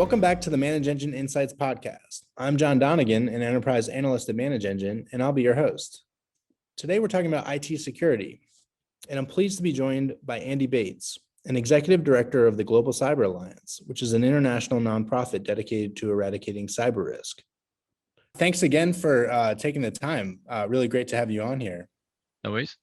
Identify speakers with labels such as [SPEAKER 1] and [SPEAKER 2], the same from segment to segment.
[SPEAKER 1] Welcome back to the ManageEngine Insights podcast. I'm John Donegan, an enterprise analyst at ManageEngine, and I'll be your host. Today, we're talking about IT security, and I'm pleased to be joined by Andy Bates, an executive director of the Global Cyber Alliance, which is an international nonprofit dedicated to eradicating cyber risk. Thanks again for taking the time. Really great to have you on here.
[SPEAKER 2] No worries.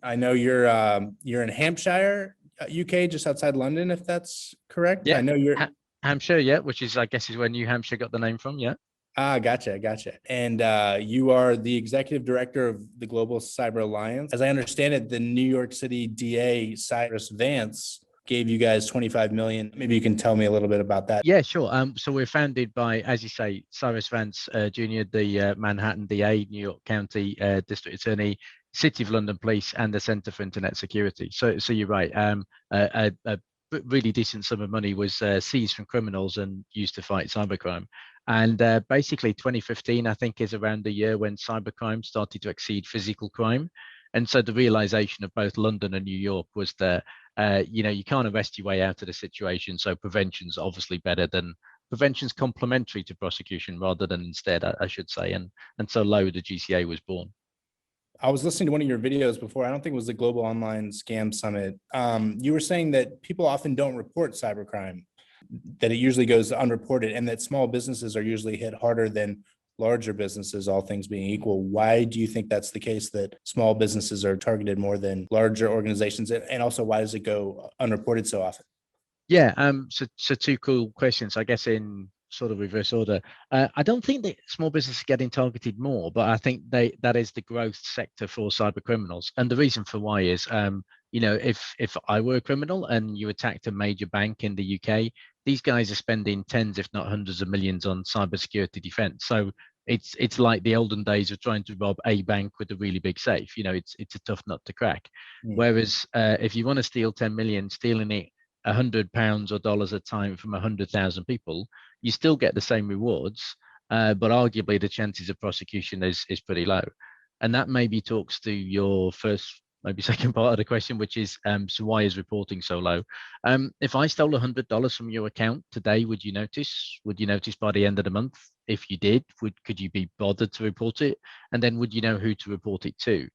[SPEAKER 1] I know you're in Hampshire, UK, just outside London, if that's correct.
[SPEAKER 2] Yeah,
[SPEAKER 1] I know you're
[SPEAKER 2] Hampshire, yeah, which is, I guess, is where New Hampshire got the name from, yeah.
[SPEAKER 1] Gotcha. And you are the executive director of the Global Cyber Alliance. As I understand it, the New York City DA, Cyrus Vance, gave you guys $25 million. Maybe you can tell me a little bit about that.
[SPEAKER 2] Yeah, sure. So we're founded by, as you say, Cyrus Vance Jr., the Manhattan DA, New York County District Attorney, City of London Police, and the Center for Internet Security. So you're right. A really decent sum of money was seized from criminals and used to fight cybercrime. And basically 2015, I think, is around the year when cybercrime started to exceed physical crime. And so the realization of both London and New York was that, you can't arrest your way out of the situation. So prevention's obviously better than prevention's complementary to prosecution rather than instead, I should say. And so the GCA was born.
[SPEAKER 1] I was listening to one of your videos before. I don't think it was the Global Online Scam Summit. You were saying that people often don't report cybercrime, that it usually goes unreported, and that small businesses are usually hit harder than larger businesses, all things being equal. Why do you think that's the case, that small businesses are targeted more than larger organizations? And also, why does it go unreported so often?
[SPEAKER 2] Yeah, so two cool questions, I guess, in sort of reverse order. I don't think that small businesses are getting targeted more, but I think that is the growth sector for cyber criminals. And the reason for why is, if I were a criminal and you attacked a major bank in the UK, these guys are spending tens, if not hundreds of millions on cybersecurity defense. So it's like the olden days of trying to rob a bank with a really big safe. It's a tough nut to crack. Whereas if you want to steal 10 million, stealing it £100 or dollars a time from 100,000 people, you still get the same rewards, but arguably the chances of prosecution is pretty low. And that maybe talks to your first, maybe second part of the question, which is, so why is reporting so low? If I stole $100 from your account today, would you notice? Would you notice by the end of the month? If you did, could you be bothered to report it? And then would you know who to report it to?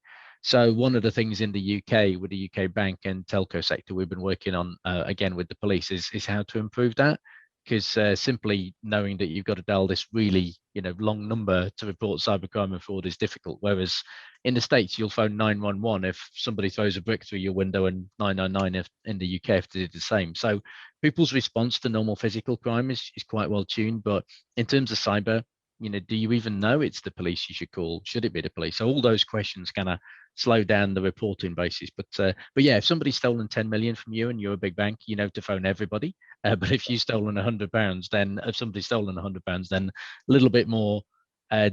[SPEAKER 2] So one of the things in the UK with the UK bank and telco sector we've been working on, again, with the police is how to improve that. Because simply knowing that you've got to dial this really, long number to report cybercrime and fraud is difficult. Whereas in the States, you'll phone 911 if somebody throws a brick through your window, and 999 if in the UK if they did the same. So people's response to normal physical crime is quite well tuned. But in terms of cyber, do you even know it's the police you should call? Should it be the police? So all those questions kind of slow down the reporting basis. But yeah, if somebody's stolen 10 million from you and you're a big bank, you know to phone everybody. But if you've stolen £100, then if somebody's stolen £100, then a little bit more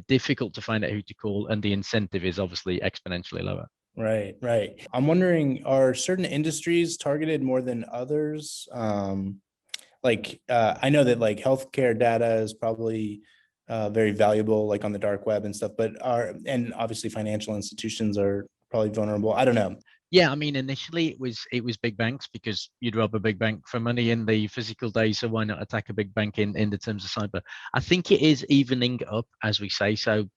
[SPEAKER 2] difficult to find out who to call, and the incentive is obviously exponentially lower.
[SPEAKER 1] Right. I'm wondering, are certain industries targeted more than others? I know that like healthcare data is probably very valuable, like on the dark web and stuff, and obviously financial institutions are probably vulnerable. I don't know.
[SPEAKER 2] Yeah, I mean, initially it was big banks, because you'd rob a big bank for money in the physical days. So why not attack a big bank in the terms of cyber? I think it is evening up, as we say. So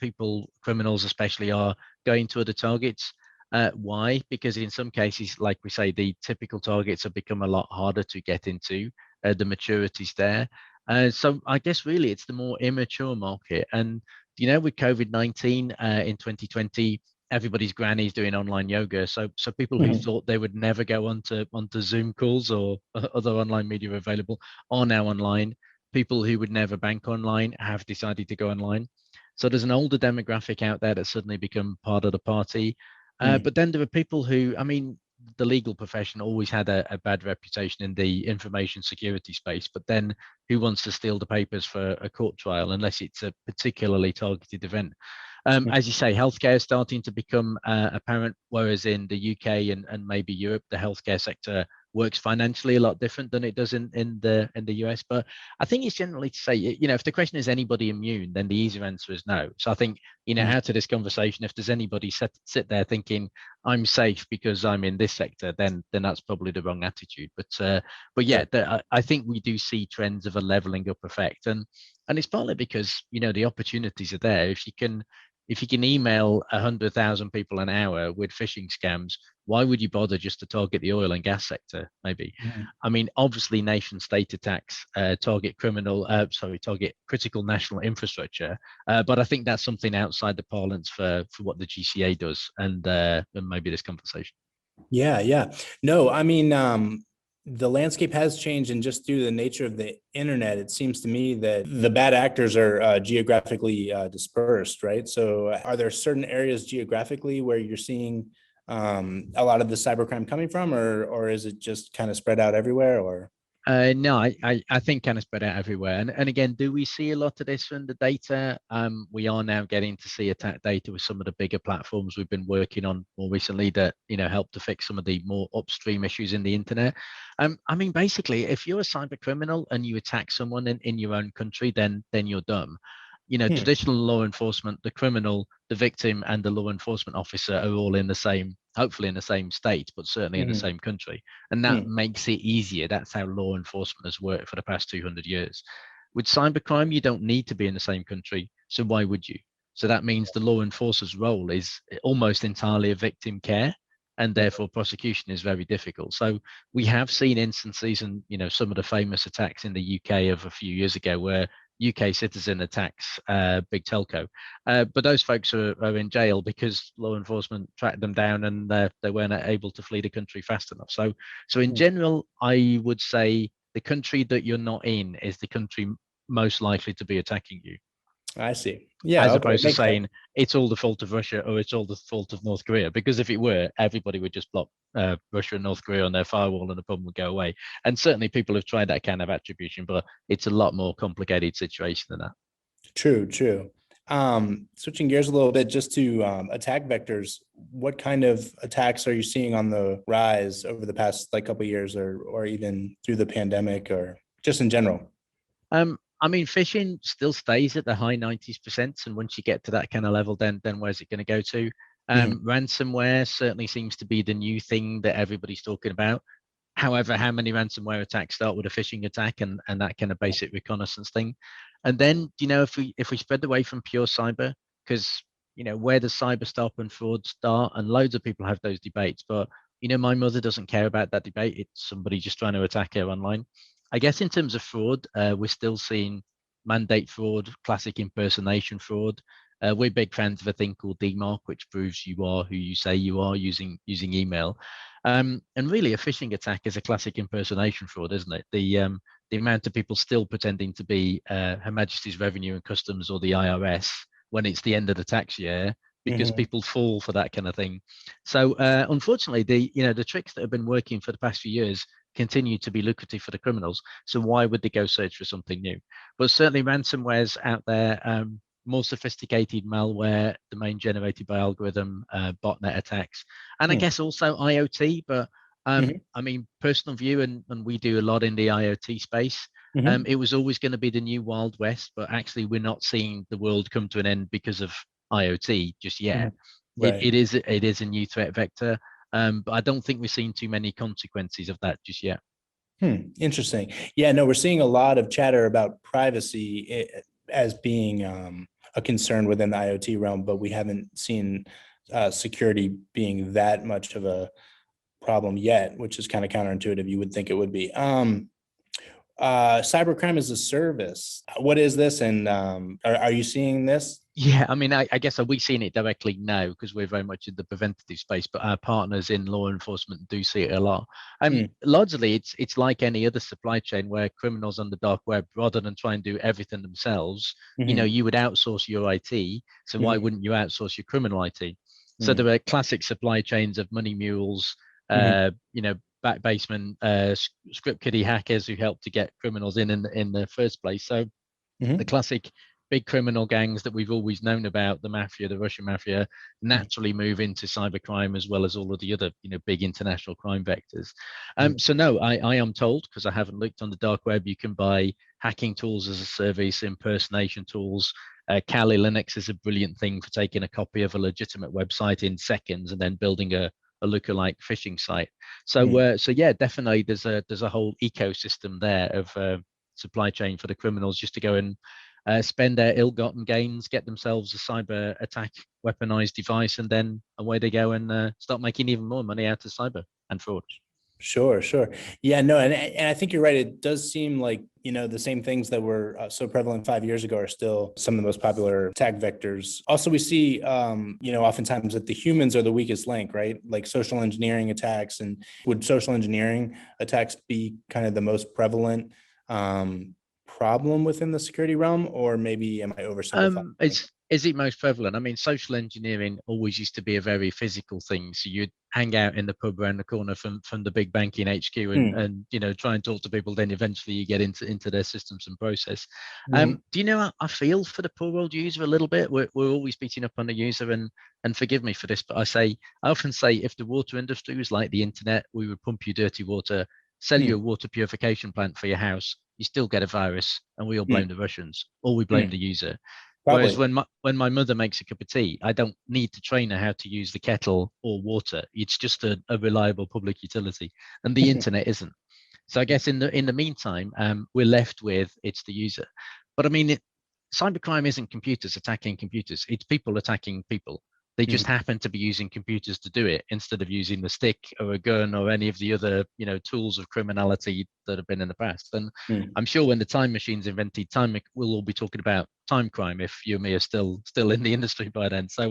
[SPEAKER 2] criminals especially, are going to other targets. Why? Because in some cases, like we say, the typical targets have become a lot harder to get into. The maturity's there. So I guess really it's the more immature market. And, with COVID-19 in 2020, everybody's granny's doing online yoga. So people who thought they would never go onto Zoom calls or other online media available are now online. People who would never bank online have decided to go online. So there's an older demographic out there that's suddenly become part of the party. But then there are people who, the legal profession always had a bad reputation in the information security space, but then who wants to steal the papers for a court trial unless it's a particularly targeted event? As you say, healthcare is starting to become apparent, whereas in the UK and maybe Europe, the healthcare sector works financially a lot different than it does in the US. But I think it's generally to say, if the question is anybody immune, then the easier answer is no. So I think, out of this conversation, if there's anybody sit there thinking I'm safe because I'm in this sector, then that's probably the wrong attitude. But yeah, I think we do see trends of a leveling up effect, and it's partly because the opportunities are there. If you can email 100,000 people an hour with phishing scams, why would you bother just to target the oil and gas sector? Maybe. I mean, obviously, nation state attacks target critical national infrastructure, but I think that's something outside the parlance for what the GCA does, and maybe this conversation.
[SPEAKER 1] Yeah. No, I mean, the landscape has changed, and just through the nature of the internet, it seems to me that the bad actors are geographically dispersed, right? So are there certain areas geographically where you're seeing a lot of the cybercrime coming from, or is it just kind of spread out everywhere? Or
[SPEAKER 2] No, I think kind of spread out everywhere. And again, do we see a lot of this from the data? We are now getting to see attack data with some of the bigger platforms we've been working on more recently that, help to fix some of the more upstream issues in the internet. I mean, basically, if you're a cyber criminal and you attack someone in your own country, then you're dumb. Traditional law enforcement, the criminal, the victim, and the law enforcement officer are all hopefully in the same state, but certainly in the same country. And that makes it easier. That's how law enforcement has worked for the past 200 years. With cybercrime, you don't need to be in the same country. So why would you? So that means the law enforcer's role is almost entirely a victim care, and therefore prosecution is very difficult. So we have seen instances, and some of the famous attacks in the UK of a few years ago where UK citizen attacks big telco, but those folks are in jail because law enforcement tracked them down and they weren't able to flee the country fast enough. So in general, I would say the country that you're not in is the country most likely to be attacking you.
[SPEAKER 1] I see. Yeah.
[SPEAKER 2] As opposed to saying it's all the fault of Russia or it's all the fault of North Korea, because if it were, everybody would just block Russia and North Korea on their firewall and the problem would go away. And certainly people have tried that kind of attribution, but it's a lot more complicated situation than that.
[SPEAKER 1] True. Switching gears a little bit, just to attack vectors, what kind of attacks are you seeing on the rise over the past couple of years, or even through the pandemic, or just in general?
[SPEAKER 2] I mean, phishing still stays at the high 90s%, and once you get to that kind of level, then where's it going to go to? Ransomware certainly seems to be the new thing that everybody's talking about. However, how many ransomware attacks start with a phishing attack and that kind of basic reconnaissance thing? And then, if we spread away from pure cyber, because where does cyber stop and fraud start? And loads of people have those debates, but my mother doesn't care about that debate. It's somebody just trying to attack her online. I guess in terms of fraud, we're still seeing mandate fraud, classic impersonation fraud. We're big fans of a thing called DMARC, which proves you are who you say you are using email. And really, a phishing attack is a classic impersonation fraud, isn't it? The amount of people still pretending to be Her Majesty's Revenue and Customs or the IRS when it's the end of the tax year, because people fall for that kind of thing. So unfortunately, the tricks that have been working for the past few years continue to be lucrative for the criminals. So why would they go search for something new? But certainly ransomware's out there, more sophisticated malware, domain generated by algorithm, botnet attacks, and I guess also IoT. But I mean, personal view, and we do a lot in the IoT space. It was always going to be the new Wild West, but actually we're not seeing the world come to an end because of IoT just yet.
[SPEAKER 1] Right.
[SPEAKER 2] It is a new threat vector. But I don't think we're seeing too many consequences of that just yet.
[SPEAKER 1] Interesting. Yeah, no, we're seeing a lot of chatter about privacy as being a concern within the IoT realm, but we haven't seen security being that much of a problem yet, which is kind of counterintuitive. You would think it would be. Cybercrime as a service. What is this, and are you seeing this?
[SPEAKER 2] Yeah, I mean, I guess are we seeing it directly? No, because we're very much in the preventative space, but our partners in law enforcement do see it a lot. Largely, it's like any other supply chain where criminals on the dark web, rather than try and do everything themselves, you would outsource your IT. So why wouldn't you outsource your criminal IT? So there are classic supply chains of money mules, back basement, script kiddie hackers who help to get criminals in the first place. So the classic big criminal gangs that we've always known about, the mafia, the Russian mafia, naturally move into cybercrime as well as all of the other, big international crime vectors. So no, I am told, because I haven't looked on the dark web, you can buy hacking tools as a service, impersonation tools. Kali Linux is a brilliant thing for taking a copy of a legitimate website in seconds and then building a lookalike phishing site. So yeah, definitely there's a whole ecosystem there of supply chain for the criminals just to go and spend their ill-gotten gains, get themselves a cyber attack weaponized device, and then away they go and start making even more money out of cyber and fraud.
[SPEAKER 1] Sure. Yeah, no, and I think you're right. It does seem like, the same things that were so prevalent 5 years ago are still some of the most popular attack vectors. Also, we see, oftentimes that the humans are the weakest link, right? Like social engineering attacks. And would social engineering attacks be kind of the most prevalent problem within the security realm, or maybe am I oversimplifying?
[SPEAKER 2] Is it most prevalent? I mean, social engineering always used to be a very physical thing. So you'd hang out in the pub around the corner from the big banking HQ and try and talk to people. Then eventually you get into their systems and process. Do you know, I feel for the poor old user a little bit. We're always beating up on the user, and forgive me for this, but I often say, if the water industry was like the internet, we would pump you dirty water, sell you a water purification plant for your house, you still get a virus, and we all blame the Russians, or we blame the user.
[SPEAKER 1] Probably.
[SPEAKER 2] Whereas when my mother makes a cup of tea, I don't need to train her how to use the kettle or water. It's just a reliable public utility, and the internet isn't. So I guess in the meantime, we're left with it's the user. But I mean, cybercrime isn't computers attacking computers; it's people attacking people. They just happen to be using computers to do it instead of using the stick or a gun or any of the other, tools of criminality that have been in the past. And I'm sure when the time machine's invented, we'll all be talking about time crime if you and me are still in the industry by then. So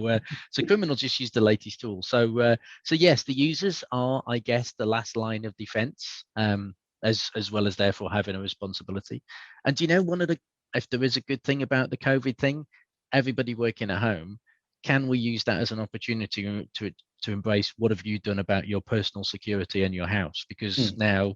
[SPEAKER 2] criminals just use the latest tool. So yes, the users are, I guess, the last line of defense, as well as therefore having a responsibility. And if there is a good thing about the COVID thing, everybody working at home, can we use that as an opportunity to embrace what have you done about your personal security and your house? Because now,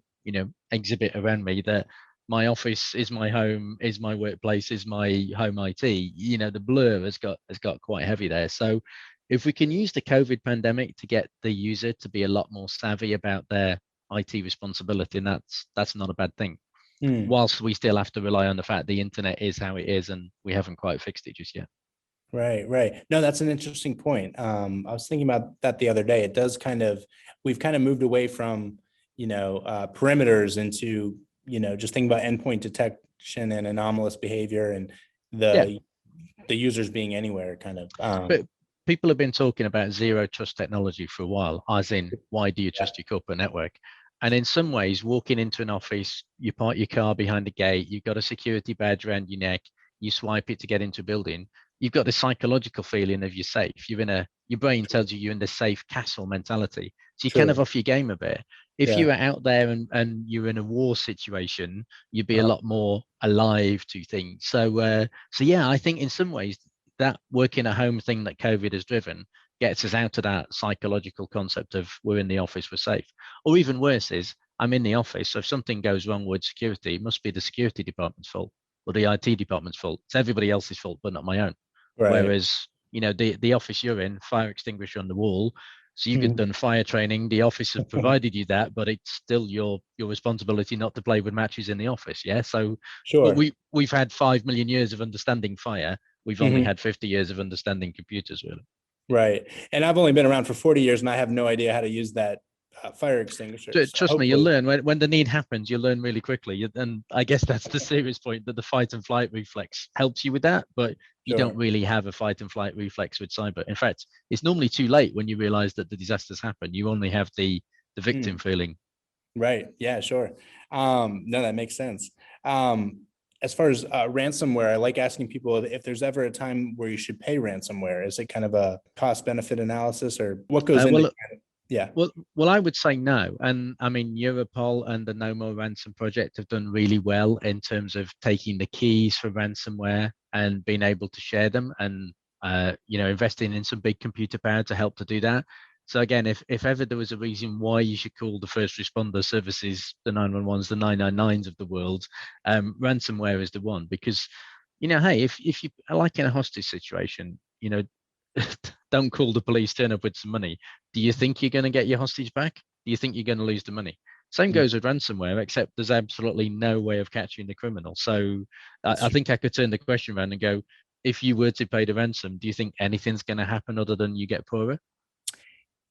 [SPEAKER 2] exhibit around me that my office is my home, is my workplace, is my home IT. The blur has got quite heavy there. So if we can use the COVID pandemic to get the user to be a lot more savvy about their IT responsibility, and that's not a bad thing. Whilst we still have to rely on the fact the internet is how it is, and we haven't quite fixed it just yet.
[SPEAKER 1] Right. No, that's an interesting point. I was thinking about that the other day. We've kind of moved away from, perimeters into, just thinking about endpoint detection and anomalous behavior and the users being anywhere kind of.
[SPEAKER 2] But people have been talking about zero trust technology for a while, as in, why do you trust your corporate network? And in some ways, walking into an office, you park your car behind the gate, you've got a security badge around your neck, you swipe it to get into a building, you've got the psychological feeling of you're safe. Your brain tells you you're in the safe castle mentality. So you kind of off your game a bit. If you were out there and you're in a war situation, you'd be a lot more alive to things. So yeah, I think in some ways that working at home thing that COVID has driven gets us out of that psychological concept of we're in the office, we're safe. Or even worse is, I'm in the office, so if something goes wrong with security, it must be the security department's fault or the IT department's fault. It's everybody else's fault, but not my own. Right. Whereas, the office you're in, fire extinguisher on the wall, so you've done fire training, the office has provided you that, but it's still your responsibility not to play with matches in the office. Yeah. So but we've had 5 million years of understanding fire. We've only had 50 years of understanding computers, really.
[SPEAKER 1] Right. And I've only been around for 40 years and I have no idea how to use that fire extinguisher.
[SPEAKER 2] Trust me, you'll learn when the need happens. You'll learn really quickly, and I guess that's the serious point, that the fight and flight reflex helps you with that, but you don't really have a fight and flight reflex with cyber. In fact, it's normally too late when you realize that the disasters happen. You only have the victim feeling.
[SPEAKER 1] Right. Yeah, sure. No, that makes sense. As far as ransomware, I like asking people if there's ever a time where you should pay ransomware. Is it kind of a cost benefit analysis, or what goes into? Yeah.
[SPEAKER 2] Well, I would say no. And I mean, Europol and the No More Ransom project have done really well in terms of taking the keys for ransomware and being able to share them and, investing in some big computer power to help to do that. So again, if ever there was a reason why you should call the first responder services, the 911s, the 999s of the world, ransomware is the one, because hey, if you are like in a hostage situation, don't call the police, turn up with some money. Do you think you're going to get your hostage back? Do you think you're going to lose the money? Same goes with ransomware, except there's absolutely no way of catching the criminal. So I think I could turn the question around and go, if you were to pay the ransom, do you think anything's going to happen other than you get poorer?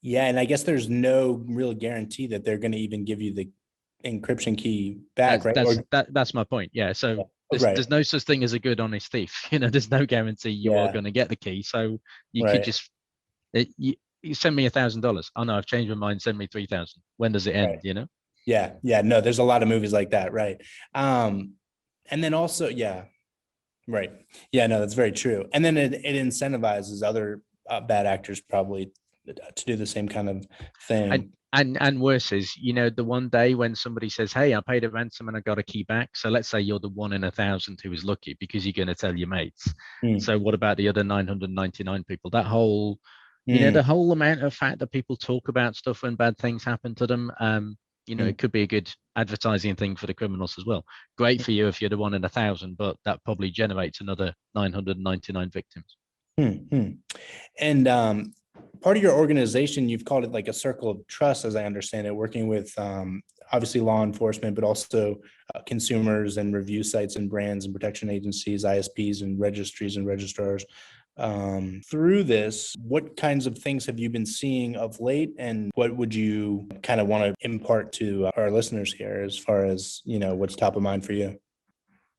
[SPEAKER 1] Yeah, and I guess there's no real guarantee that they're going to even give you the encryption key back,
[SPEAKER 2] That's
[SPEAKER 1] right?
[SPEAKER 2] that's that's my point. Yeah. So
[SPEAKER 1] Right.
[SPEAKER 2] there's no such thing as a good honest thief. There's no guarantee you are
[SPEAKER 1] Yeah.
[SPEAKER 2] going to get the key. So you could
[SPEAKER 1] Right.
[SPEAKER 2] just you send me $1,000. Oh no, I've changed my mind. Send me 3,000. When does it end?
[SPEAKER 1] Right. Yeah. Yeah. No, there's a lot of movies like that. Right. And then also, yeah. Right. Yeah. No, that's very true. And then it incentivizes other bad actors probably to do the same kind of
[SPEAKER 2] And
[SPEAKER 1] thing.
[SPEAKER 2] and worse is, the one day when somebody says, "Hey, I paid a ransom and I got a key back." So let's say you're the 1 in 1,000 who is lucky because you're going to tell your mates.
[SPEAKER 1] Mm.
[SPEAKER 2] So what about the other 999 people? That whole,
[SPEAKER 1] Mm.
[SPEAKER 2] the whole amount of fact that people talk about stuff when bad things happen to them.
[SPEAKER 1] Mm.
[SPEAKER 2] It could be a good advertising thing for the criminals as well. Great for you if you're the 1 in 1,000, but that probably generates another 999 victims.
[SPEAKER 1] Mm. And part of your organization, you've called it like a circle of trust, as I understand it, working with obviously law enforcement, but also consumers and review sites and brands and protection agencies, ISPs and registries and registrars. Through this, what kinds of things have you been seeing of late, and what would you kind of want to impart to our listeners here as far as, what's top of mind for you?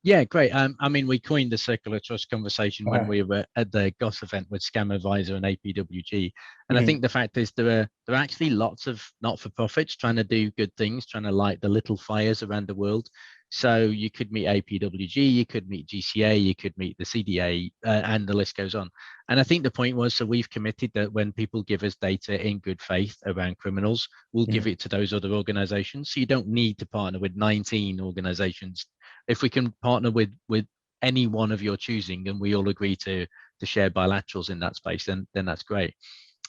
[SPEAKER 2] Yeah, great. I mean, we coined the circular trust conversation when
[SPEAKER 1] Okay.
[SPEAKER 2] we were at the GOS event with Scam Advisor and APWG. And I
[SPEAKER 1] Mhm.
[SPEAKER 2] think the fact is there are actually lots of not-for-profits trying to do good things, trying to light the little fires around the world. So you could meet APWG, you could meet GCA, you could meet the CDA, and the list goes on. And I think the point was, so we've committed that when people give us data in good faith around criminals, we'll give
[SPEAKER 1] Mhm.
[SPEAKER 2] it to those other organizations. So you don't need to partner with 19 organizations. If we can partner with any one of your choosing and we all agree to share bilaterals in that space, then that's great.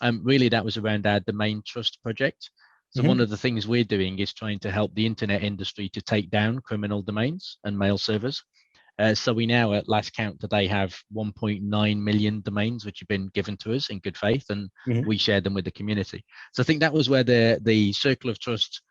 [SPEAKER 2] Really, that was around our domain trust project. So one
[SPEAKER 1] Mhm.
[SPEAKER 2] of the things we're doing is trying to help the internet industry to take down criminal domains and mail servers. So we now, at last count today, have 1.9 million domains which have been given to us in good faith, and
[SPEAKER 1] Mhm.
[SPEAKER 2] we share them with the community. So I think that was where the circle of trust,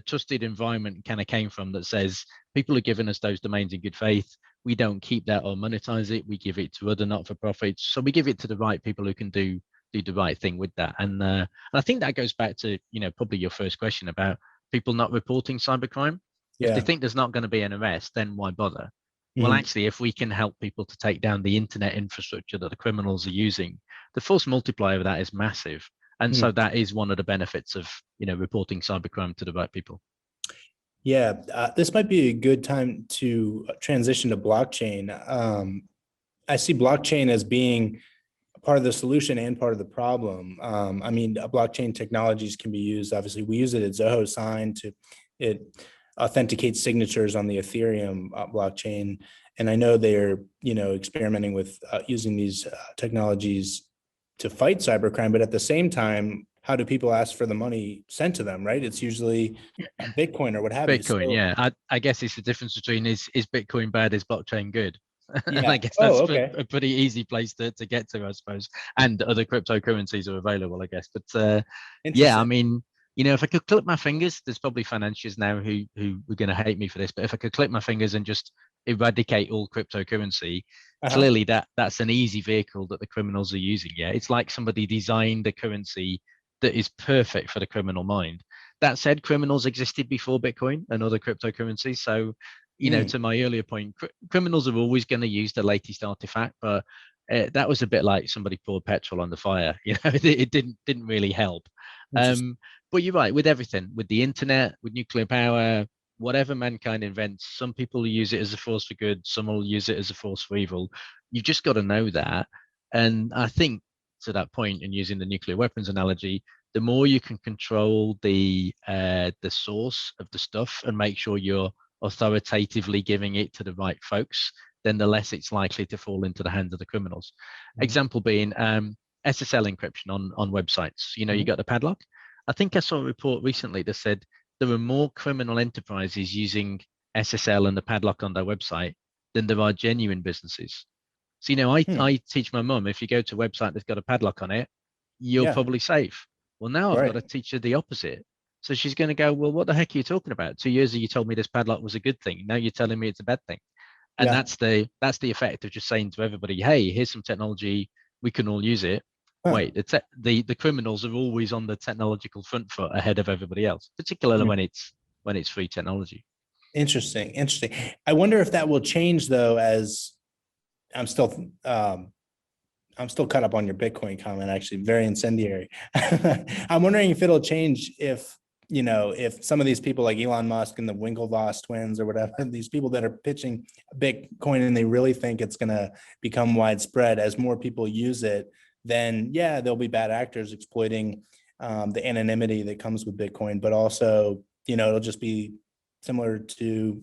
[SPEAKER 2] trusted environment kind of came from. That says people are giving us those domains in good faith. We don't keep that or monetize it. We give it to other not-for-profits. So we give it to the right people who can do the right thing with that. And I think that goes back to probably your first question about people not reporting cybercrime. If they
[SPEAKER 1] Yeah.
[SPEAKER 2] think there's not going to be an arrest, then why bother? Well,
[SPEAKER 1] Mhm.
[SPEAKER 2] actually, if we can help people to take down the internet infrastructure that the criminals are using, the force multiplier of that is massive. And so
[SPEAKER 1] Mhm.
[SPEAKER 2] that is one of the benefits of, reporting cybercrime to the right people.
[SPEAKER 1] Yeah, this might be a good time to transition to blockchain. I see blockchain as being part of the solution and part of the problem. I mean, blockchain technologies can be used. Obviously, we use it at Zoho Sign to it authenticates signatures on the Ethereum blockchain, and I know they're experimenting with using these technologies to fight cybercrime. But at the same time, how do people ask for the money sent to them? Right? It's usually Bitcoin or what have you.
[SPEAKER 2] Bitcoin,
[SPEAKER 1] So
[SPEAKER 2] yeah. I guess it's the difference between is Bitcoin bad, is blockchain good? And I
[SPEAKER 1] yeah.
[SPEAKER 2] guess
[SPEAKER 1] Oh,
[SPEAKER 2] that's
[SPEAKER 1] okay.
[SPEAKER 2] a pretty easy place to get to, I suppose. And other cryptocurrencies are available, I guess. But yeah, I
[SPEAKER 1] Interesting.
[SPEAKER 2] mean, if I could clip my fingers, there's probably financiers now who are going to hate me for this, but if I could clip my fingers and just eradicate all cryptocurrency,
[SPEAKER 1] Uh-huh.
[SPEAKER 2] clearly that's an easy vehicle that the criminals are using. Yeah, it's like somebody designed a currency that is perfect for the criminal mind. That said, criminals existed before Bitcoin and other cryptocurrencies. So,
[SPEAKER 1] Mm.
[SPEAKER 2] to my earlier point, criminals are always going to use the latest artifact, but that was a bit like somebody poured petrol on the fire. It didn't really help.
[SPEAKER 1] Interesting.
[SPEAKER 2] But you're right, with everything, with the internet, with nuclear power, whatever mankind invents, some people use it as a force for good, some will use it as a force for evil. You've just got to know that. And I think, to that point, and using the nuclear weapons analogy, the more you can control the source of the stuff and make sure you're authoritatively giving it to the right folks, then the less it's likely to fall into the hands of the criminals.
[SPEAKER 1] Mhm.
[SPEAKER 2] Example being SSL encryption on websites. You
[SPEAKER 1] Mhm.
[SPEAKER 2] got the padlock. I think I saw a report recently that said there are more criminal enterprises using SSL and the padlock on their website than there are genuine businesses. So, I teach my mum, if you go to a website that's got a padlock on it, you're
[SPEAKER 1] Yeah.
[SPEAKER 2] probably safe. Well, now I've got to
[SPEAKER 1] Right.
[SPEAKER 2] teach her the opposite. So she's going to go, well, what the heck are you talking about? 2 years ago, you told me this padlock was a good thing. Now you're telling me it's a bad thing. And
[SPEAKER 1] Yeah.
[SPEAKER 2] that's the effect of just saying to everybody, hey, here's some technology, we can all use it.
[SPEAKER 1] Huh.
[SPEAKER 2] Wait, the criminals are always on the technological front foot ahead of everybody else, particularly
[SPEAKER 1] Hmm.
[SPEAKER 2] when it's free technology.
[SPEAKER 1] Interesting. Interesting. I wonder if that will change though, as I'm still um, I'm still caught up on your Bitcoin comment, actually, very incendiary. I'm wondering if it'll change if, if some of these people like Elon Musk and the Winklevoss twins or whatever, these people that are pitching Bitcoin and they really think it's going to become widespread as more people use it, then yeah, there'll be bad actors exploiting the anonymity that comes with Bitcoin, but also, it'll just be similar to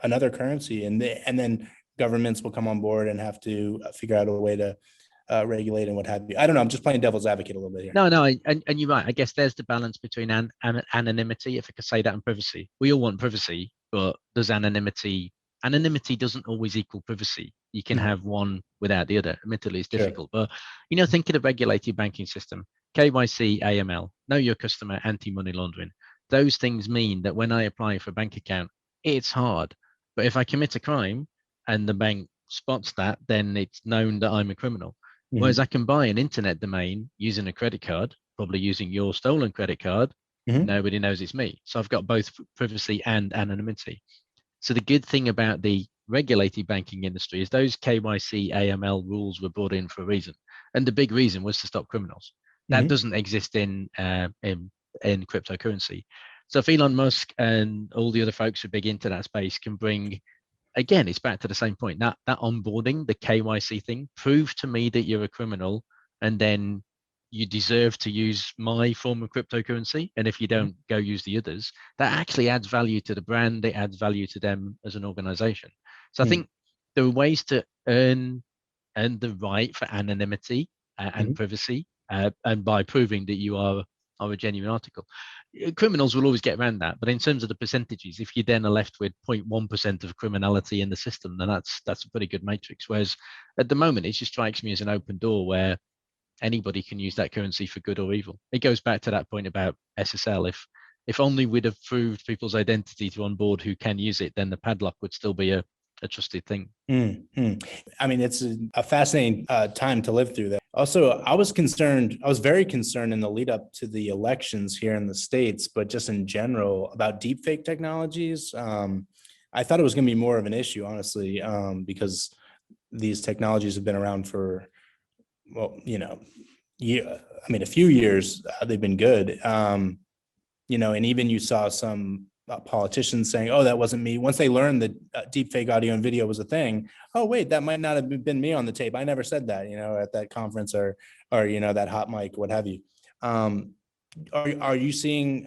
[SPEAKER 1] another currency, and then governments will come on board and have to figure out a way to regulate and what have you. I don't know. I'm just playing devil's advocate a little bit here.
[SPEAKER 2] No, and you're right. I guess there's the balance between anonymity, if I could say that, and privacy. We all want privacy, but there's anonymity. Anonymity doesn't always equal privacy. You can
[SPEAKER 1] Mhm.
[SPEAKER 2] have one without the other. Admittedly, it's
[SPEAKER 1] Sure.
[SPEAKER 2] difficult, but think of the regulated banking system, KYC, AML, know your customer, anti-money laundering. Those things mean that when I apply for a bank account, it's hard. But if I commit a crime and the bank spots that, then it's known that I'm a criminal. Whereas I
[SPEAKER 1] Mhm.
[SPEAKER 2] can buy an internet domain using a credit card, probably using your stolen credit card.
[SPEAKER 1] Mhm.
[SPEAKER 2] Nobody knows it's me. So I've got both privacy and anonymity. So the good thing about the regulated banking industry is those KYC AML rules were brought in for a reason, and the big reason was to stop criminals. That
[SPEAKER 1] Mhm.
[SPEAKER 2] doesn't exist in cryptocurrency. So if Elon Musk and all the other folks who are big into that space can bring, again, it's back to the same point. That onboarding, the KYC thing, prove to me that you're a criminal, and then you deserve to use my form of cryptocurrency. And if you don't, go use the others. That actually adds value to the brand. It adds value to them as an organization. So I
[SPEAKER 1] Mhm.
[SPEAKER 2] think there are ways to earn the right for anonymity and
[SPEAKER 1] Mhm.
[SPEAKER 2] privacy, and by proving that you are a genuine article. Criminals will always get around that, but in terms of the percentages, if you then are left with 0.1% of criminality in the system, then that's a pretty good matrix. Whereas at the moment, it just strikes me as an open door where anybody can use that currency for good or evil. It goes back to that point about SSL. If only we'd have proved people's identity to onboard who can use it, then the padlock would still be a trusted thing.
[SPEAKER 1] Mhm. I mean, it's a fascinating time to live through that. Also, I was very concerned in the lead up to the elections here in the States, but just in general about deepfake technologies. I thought it was going to be more of an issue, honestly, because these technologies have been around for, well, yeah, I mean, a few years. They've been good. And even you saw some politicians saying, "Oh, that wasn't me." Once they learned that deep fake audio and video was a thing, oh wait, that might not have been me on the tape. I never said that, at that conference or that hot mic, what have you. Um, are you seeing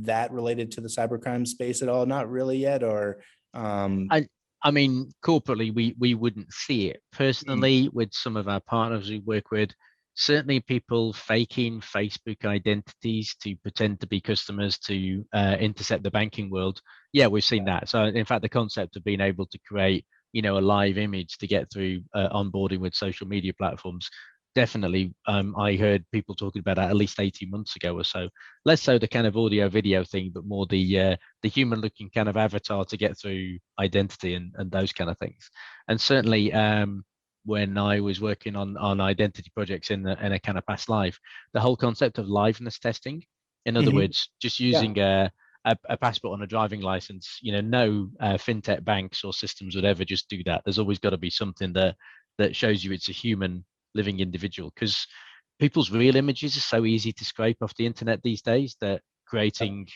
[SPEAKER 1] that related to the cybercrime space at all? Not really yet, or
[SPEAKER 2] I I mean, corporately, we wouldn't see it. Personally, with some of our partners we work with, certainly people faking Facebook identities to pretend to be customers to intercept the banking world. Yeah, we've seen that. So, in fact, the concept of being able to create, a live image to get through onboarding with social media platforms, definitely. I heard people talking about that at least 18 months ago or so. Less so the kind of audio video thing, but more the human looking kind of avatar to get through identity and those kind of things. And certainly when I was working on identity projects in a kind of past life, the whole concept of liveness testing, in other
[SPEAKER 1] Mhm.
[SPEAKER 2] words, just
[SPEAKER 1] Yeah.
[SPEAKER 2] using a passport on a driving license, no fintech banks or systems would ever just do that. There's always got to be something that shows you it's a human living individual, because people's real images are so easy to scrape off the internet these days that creating,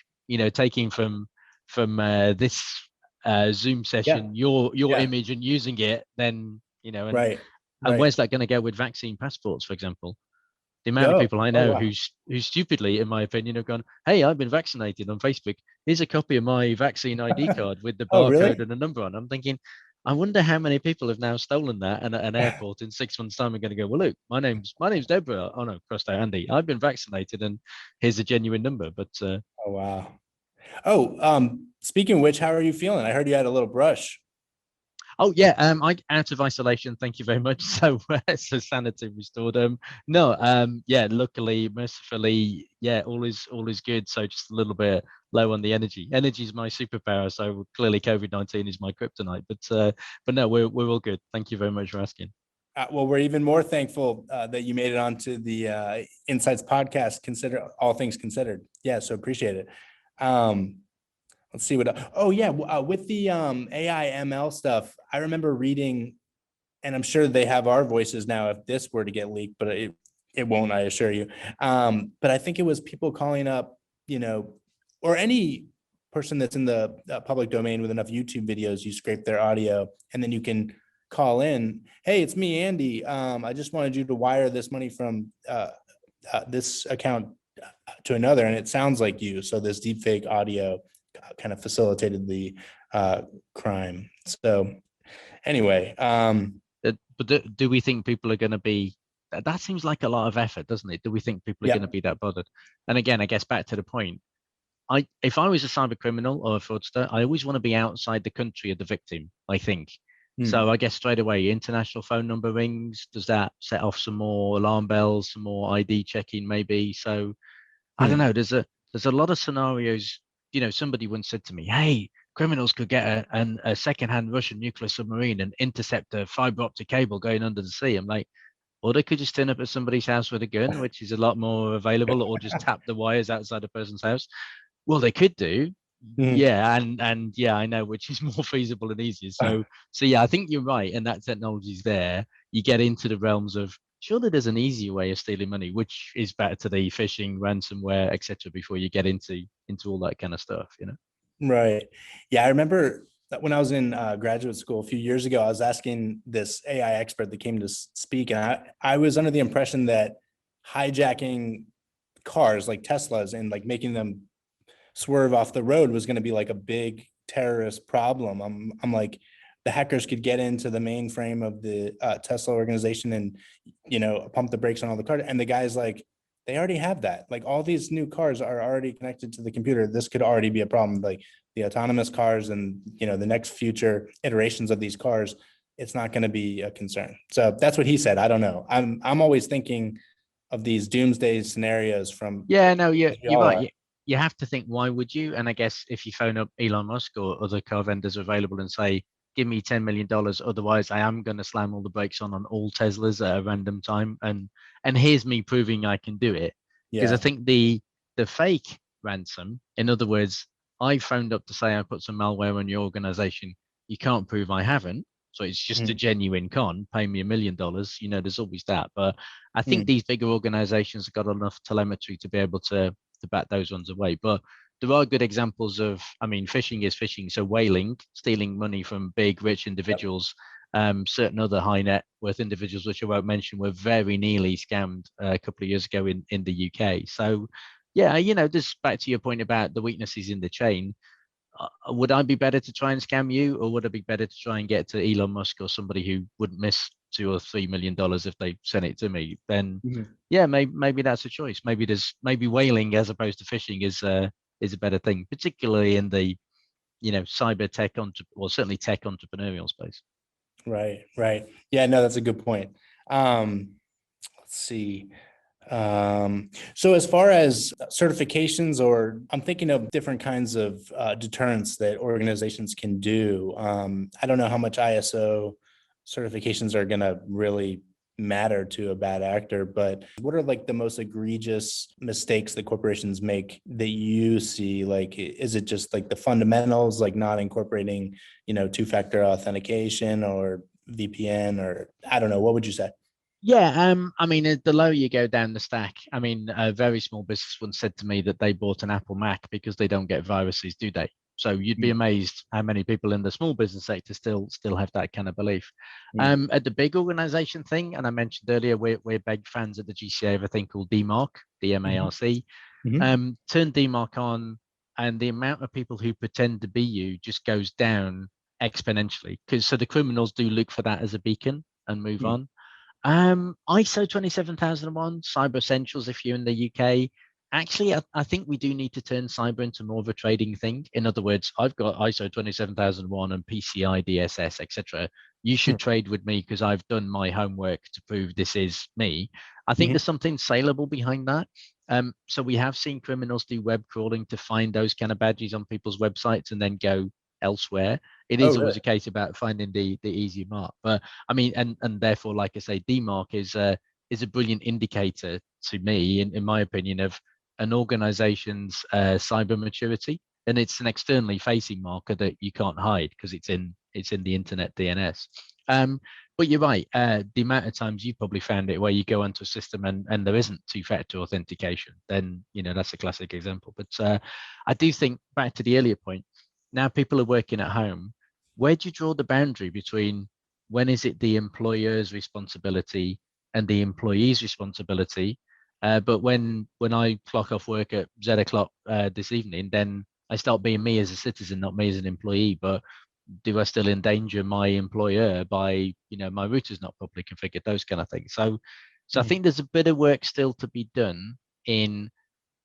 [SPEAKER 2] taking from this Zoom
[SPEAKER 1] Yeah.
[SPEAKER 2] session your
[SPEAKER 1] Yeah.
[SPEAKER 2] image and using it, then
[SPEAKER 1] Right.
[SPEAKER 2] and
[SPEAKER 1] Right.
[SPEAKER 2] where's that going to go with vaccine passports, for example? The amount of
[SPEAKER 1] Oh.
[SPEAKER 2] people I
[SPEAKER 1] Oh
[SPEAKER 2] know
[SPEAKER 1] wow.
[SPEAKER 2] who stupidly, in my opinion, have gone, "Hey, I've been vaccinated on Facebook. Here's a copy of my vaccine ID card with the
[SPEAKER 1] Oh
[SPEAKER 2] barcode
[SPEAKER 1] really?
[SPEAKER 2] and a number on." I'm thinking, I wonder how many people have now stolen that, and at an airport in 6 months' time are going to go, "Well, look, my name's Deborah. Oh no, crossed out Andy. I've been vaccinated, and here's a genuine number." But
[SPEAKER 1] Oh wow. Oh, speaking of which, how are you feeling? I heard you had a little brush.
[SPEAKER 2] Oh yeah, I out of isolation. Thank you very much. So, so sanity restored. No, yeah. Luckily, mercifully, yeah, all is good. So just a little bit low on the energy. Energy is my superpower. So clearly, COVID-19 is my kryptonite. But no, we're all good. Thank you very much for asking.
[SPEAKER 1] Well, we're even more thankful that you made it onto the Insights podcast. Consider all things considered. Yeah, so appreciate it. Let's see what. Oh yeah, with the AI ML stuff, I remember reading, and I'm sure they have our voices now if this were to get leaked, but it won't, I assure you. But I think it was people calling up, or any person that's in the public domain with enough YouTube videos, you scrape their audio, and then you can call in. Hey, it's me, Andy. I just wanted you to wire this money from this account to another, and it sounds like you. So this deepfake audio kind of facilitated the crime. So anyway,
[SPEAKER 2] But do we think people are going to be? That seems like a lot of effort, doesn't it? Do we think people are
[SPEAKER 1] yeah.
[SPEAKER 2] going to be that bothered? And again, I guess back to the point. If I was a cyber criminal or a fraudster, I always want to be outside the country of the victim, I think. So I guess straight away, international phone number rings. Does that set off some more alarm bells, some more ID checking, maybe? So I don't know. There's a lot of scenarios. Somebody once said to me, "Hey, criminals could get a second-hand Russian nuclear submarine and intercept a fiber optic cable going under the sea." I'm like, or they could just turn up at somebody's house with a gun, which is a lot more available, or just tap the wires outside a person's house. Well, they could do. Yeah, and yeah, I know, which is more feasible and easier. So yeah, I think you're right, and that technology's there. You get into the realms of surely there's an easier way of stealing money, which is back to the phishing, ransomware, etc. Before you get into all that kind of stuff,
[SPEAKER 1] Right. Yeah, I remember that when I was in graduate school a few years ago, I was asking this AI expert that came to speak, and I was under the impression that hijacking cars like Teslas and like making them swerve off the road was going to be like a big terrorist problem. I'm like, the hackers could get into the mainframe of the Tesla organization and pump the brakes on all the cars. And the guy's like, they already have that. Like all these new cars are already connected to the computer. This could already be a problem. Like the autonomous cars and the next future iterations of these cars, it's not going to be a concern. So that's what he said. I don't know. I'm always thinking of these doomsday scenarios from.
[SPEAKER 2] Yeah, no, you're right. You have to think, why would you? And I guess if you phone up Elon Musk or other car vendors available and say, give me $10 million, otherwise I am going to slam all the brakes on all Teslas at a random time. And here's me proving I can do it. Because I think the fake ransom, in other words, I phoned up to say I put some malware on your organization. You can't prove I haven't. So it's just a genuine con. Pay me $1 million. There's always that. But I think these bigger organizations have got enough telemetry to be able to bat those ones away. But there are good examples of, phishing is phishing. So whaling, stealing money from big, rich individuals, certain other high net worth individuals, which I won't mention, were very nearly scammed a couple of years ago in the UK. So yeah, just back to your point about the weaknesses in the chain. Would I be better to try and scam you, or would I be better to try and get to Elon Musk or somebody who wouldn't miss $2 or $3 million if they sent it to me? Then, yeah, maybe that's a choice. Maybe whaling as opposed to phishing is a better thing, particularly in the cyber tech or certainly tech entrepreneurial space.
[SPEAKER 1] Right. Yeah, no, that's a good point. Let's see. So as far as certifications, or I'm thinking of different kinds of deterrents that organizations can do. I don't know how much ISO certifications are going to really matter to a bad actor, but what are like the most egregious mistakes that corporations make that you see? Like, is it just like the fundamentals, like not incorporating, two-factor authentication or VPN, or I don't know, what would you say?
[SPEAKER 2] Yeah, the lower you go down the stack, a very small business once said to me that they bought an Apple Mac because they don't get viruses, do they? So you'd be amazed how many people in the small business sector still have that kind of belief. At the big organization thing, and I mentioned earlier, we're big fans at the GCA of a thing called DMARC, DMARC. Turn DMARC on, and the amount of people who pretend to be you just goes down exponentially. So the criminals do look for that as a beacon and move on. ISO 27001, Cyber Essentials, if you're in the UK, Actually, I think we do need to turn cyber into more of a trading thing. In other words, I've got ISO 27001 and PCI DSS, etc. You should trade with me because I've done my homework to prove this is me. I think there's something saleable behind that. So we have seen criminals do web crawling to find those kind of badges on people's websites and then go elsewhere. It is always a case about finding the easy mark. But I mean, and therefore, like I say, DMARC is a brilliant indicator to me, in my opinion, of an organization's cyber maturity, and it's an externally facing marker that you can't hide because it's in the internet DNS. But you're right. The amount of times you probably found it where you go onto a system and there isn't two-factor authentication, then that's a classic example. But I do think, back to the earlier point, now people are working at home. Where do you draw the boundary between when is it the employer's responsibility and the employee's responsibility? But when I clock off work at Z o'clock this evening, then I start being me as a citizen, not me as an employee. But do I still endanger my employer by, my router's not properly configured, those kind of things. So I think there's a bit of work still to be done in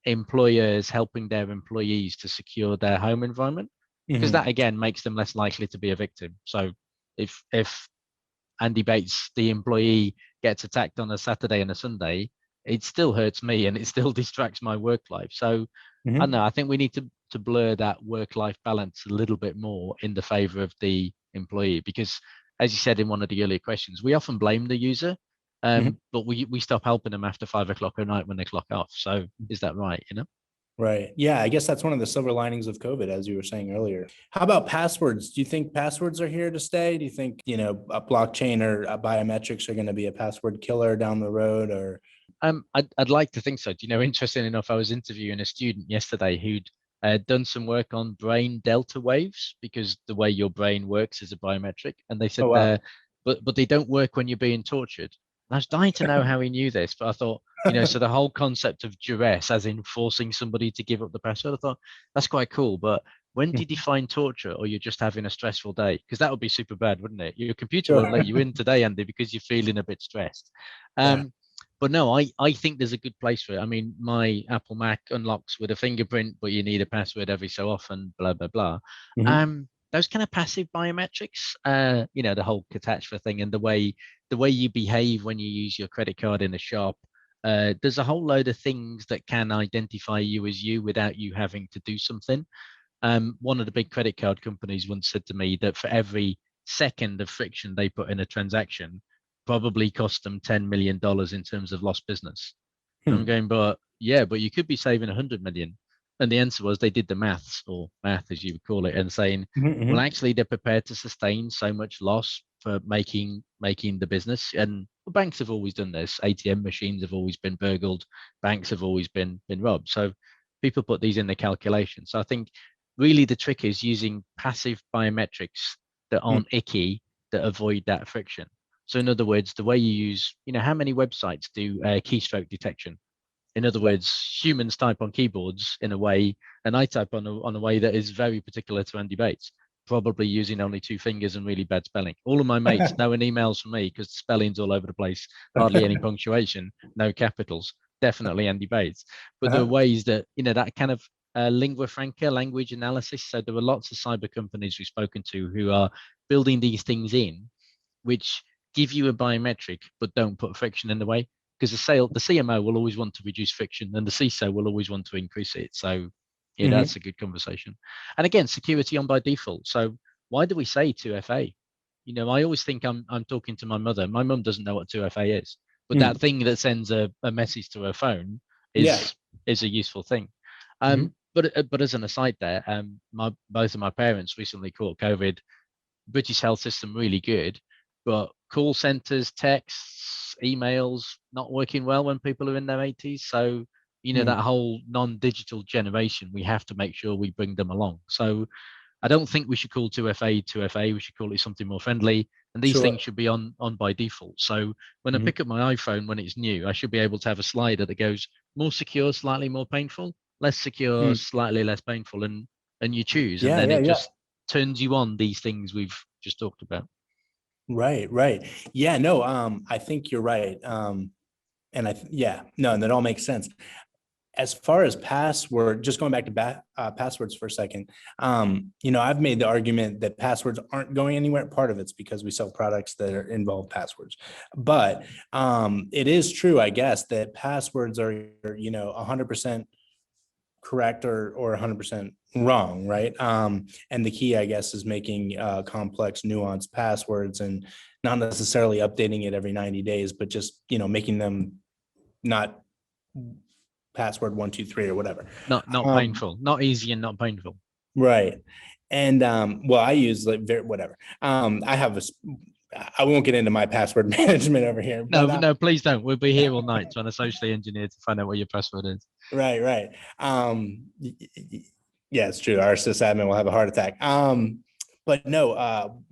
[SPEAKER 2] employers helping their employees to secure their home environment, because that again makes them less likely to be a victim. So if Andy Bates, the employee, gets attacked on a Saturday and a Sunday, it still hurts me and it still distracts my work life. So I don't know, I think we need to blur that work-life balance a little bit more in the favor of the employee, because as you said in one of the earlier questions, we often blame the user, but we stop helping them after 5 o'clock at night when they clock off. So is that right?
[SPEAKER 1] Right. Yeah, I guess that's one of the silver linings of COVID, as you were saying earlier. How about passwords? Do you think passwords are here to stay? Do you think, a blockchain or a biometrics are going to be a password killer down the road? Or
[SPEAKER 2] I'd like to think so. Interesting enough, I was interviewing a student yesterday who'd done some work on brain delta waves, because the way your brain works is a biometric. And they said, but they don't work when you're being tortured. And I was dying to know how he knew this, but I thought, so the whole concept of duress, as in forcing somebody to give up the password, I thought that's quite cool. But when do you define torture, or you're just having a stressful day? Because that would be super bad, wouldn't it? Your computer won't let you in today, Andy, because you're feeling a bit stressed. But no, I think there's a good place for it. I mean, my Apple Mac unlocks with a fingerprint, but you need a password every so often, blah, blah, blah. Those kind of passive biometrics, the whole catastrophe thing, and the way you behave when you use your credit card in a shop. There's a whole load of things that can identify you as you without you having to do something. One of the big credit card companies once said to me that for every second of friction they put in a transaction, probably cost them $10 million in terms of lost business. I'm going, but you could be saving 100 million. And the answer was they did the maths, or math as you would call it, and saying, well, actually they're prepared to sustain so much loss for making the business. And banks have always done this. ATM machines have always been burgled. Banks have always been robbed. So people put these in the calculation. So I think really the trick is using passive biometrics that aren't icky, that avoid that friction. So in other words, the way you use, how many websites do keystroke detection? In other words, humans type on keyboards in a way, and I type on a way that is very particular to Andy Bates, probably using only 2 fingers and really bad spelling. All of my mates know an emails from me because the spelling's all over the place, hardly any punctuation, no capitals, definitely Andy Bates. But there are ways that, that kind of lingua franca, language analysis. So there are lots of cyber companies we've spoken to who are building these things in, which give you a biometric, but don't put friction in the way. Because the CMO will always want to reduce friction, and the CISO will always want to increase it. So, that's a good conversation. And again, security on by default. So why do we say 2FA? I always think I'm talking to my mother. My mum doesn't know what 2FA is, but that thing that sends a message to her phone is a useful thing. But as an aside there, both of my parents recently caught COVID. British health system really good, but call centers, texts, emails not working well when people are in their 80s. So, that whole non-digital generation, we have to make sure we bring them along. So I don't think we should call 2FA 2FA. We should call it something more friendly. And these things should be on by default. So when I pick up my iPhone when it's new, I should be able to have a slider that goes more secure, slightly more painful, less secure, slightly less painful, and you choose. And then it just turns you on these things we've just talked about.
[SPEAKER 1] Right. Yeah, no, I think you're right. And that all makes sense. as far as password, just going back to passwords for a second, I've made the argument that passwords aren't going anywhere. Part of it's because we sell products that involve passwords, but it is true, I guess, that passwords are 100% correct or 100% wrong, right? And the key, I guess, is making complex, nuanced passwords and not necessarily updating it every 90 days, but just making them not password 123 or whatever.
[SPEAKER 2] Not painful, not easy and not painful.
[SPEAKER 1] Right. And well, I use whatever. I won't get into my password management over here. But,
[SPEAKER 2] no, please don't. We'll be here all night trying to socially engineer to find out what your password is.
[SPEAKER 1] Right. Yeah, it's true. Our sysadmin will have a heart attack. But no,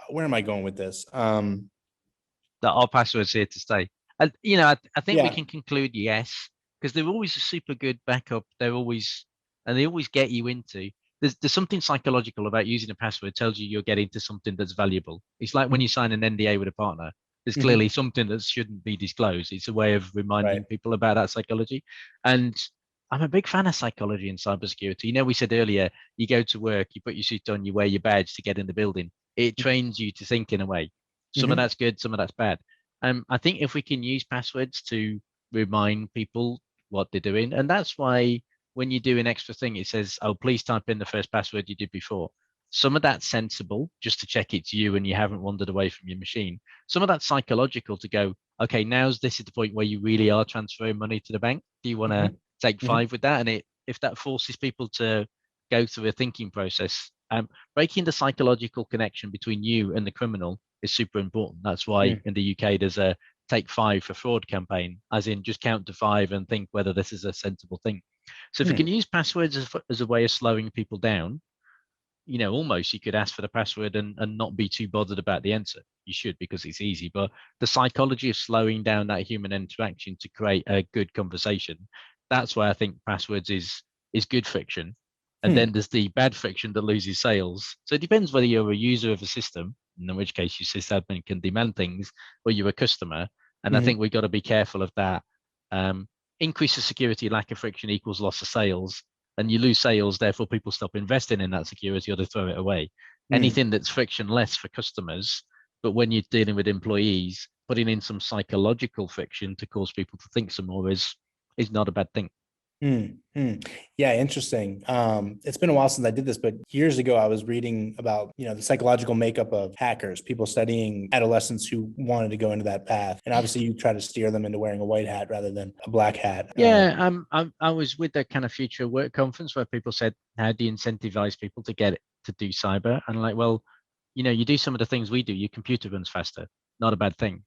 [SPEAKER 1] where am I going with this?
[SPEAKER 2] That our password's here to stay. And I think we can conclude yes, because they're always a super good backup. They always get you into. There's something psychological about using a password. Tells you you're getting to something that's valuable. It's like when you sign an NDA with a partner. There's clearly something that shouldn't be disclosed. It's a way of reminding people about that psychology. And I'm a big fan of psychology in cybersecurity. We said earlier, you go to work, you put your suit on, you wear your badge to get in the building. It trains you to think in a way. Some of that's good, some of that's bad. I think if we can use passwords to remind people what they're doing, and that's why when you do an extra thing, it says, oh, please type in the first password you did before. Some of that's sensible, just to check it's you and you haven't wandered away from your machine. Some of that's psychological to go, okay, this is the point where you really are transferring money to the bank. Do you want to take 5 with that? And if that forces people to go through a thinking process, breaking the psychological connection between you and the criminal is super important. That's why in the UK, there's a take 5 for fraud campaign, as in just count to 5 and think whether this is a sensible thing. So if you can use passwords as a way of slowing people down, almost you could ask for the password and not be too bothered about the answer. You should, because it's easy, but the psychology of slowing down that human interaction to create a good conversation, that's why I think passwords is good friction. And then there's the bad friction that loses sales. So it depends whether you're a user of a system, in which case your sysadmin can demand things, or you're a customer. And I think we've got to be careful of that. Increase of security, lack of friction equals loss of sales. And you lose sales, therefore people stop investing in that security or they throw it away. Anything that's frictionless for customers, but when you're dealing with employees, putting in some psychological friction to cause people to think some more is not a bad thing.
[SPEAKER 1] Yeah, interesting. It's been a while since I did this, but years ago I was reading about the psychological makeup of hackers, people studying adolescents who wanted to go into that path, and obviously you try to steer them into wearing a white hat rather than a black hat.
[SPEAKER 2] Yeah, I was with that kind of future work conference where people said, how do you incentivize people to get it to do cyber? And like, well, you do some of the things we do, your computer runs faster, not a bad thing.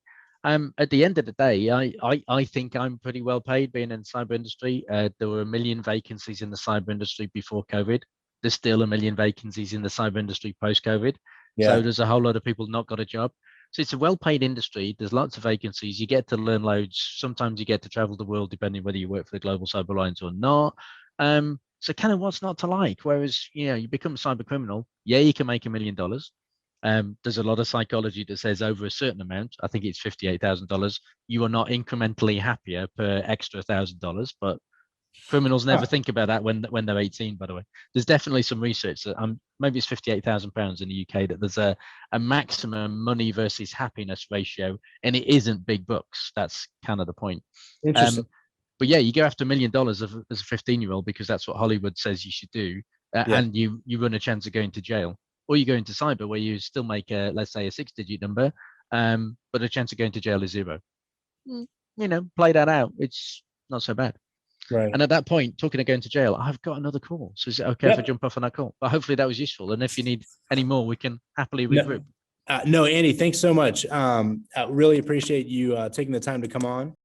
[SPEAKER 2] At the end of the day, I think I'm pretty well paid being in the cyber industry. There were 1 million vacancies in the cyber industry before COVID. There's still 1 million vacancies in the cyber industry post-COVID. So there's a whole lot of people not got a job. So it's a well-paid industry. There's lots of vacancies. You get to learn loads. Sometimes you get to travel the world, depending whether you work for the Global Cyber Alliance or not. So kind of what's not to like? Whereas, you become a cyber criminal. Yeah, you can make $1 million. There's a lot of psychology that says over a certain amount, I think it's $58,000, you are not incrementally happier per extra $1,000. But criminals never think about that when they're 18, by the way. There's definitely some research that maybe it's £58,000 in the UK, that there's a maximum money versus happiness ratio, and it isn't big bucks. That's kind of the point.
[SPEAKER 1] Interesting.
[SPEAKER 2] But yeah, you go after $1 million as a 15-year-old because that's what Hollywood says you should do, and you run a chance of going to jail. Or you go into cyber where you still make let's say a 6-digit number, but the chance of going to jail is 0. Play that out. It's not so bad.
[SPEAKER 1] Right.
[SPEAKER 2] And at that point, talking of going to jail, I've got another call. So is it okay if I jump off on that call? But hopefully that was useful. And if you need any more, we can happily regroup.
[SPEAKER 1] No, Andy, thanks so much. I really appreciate you taking the time to come on.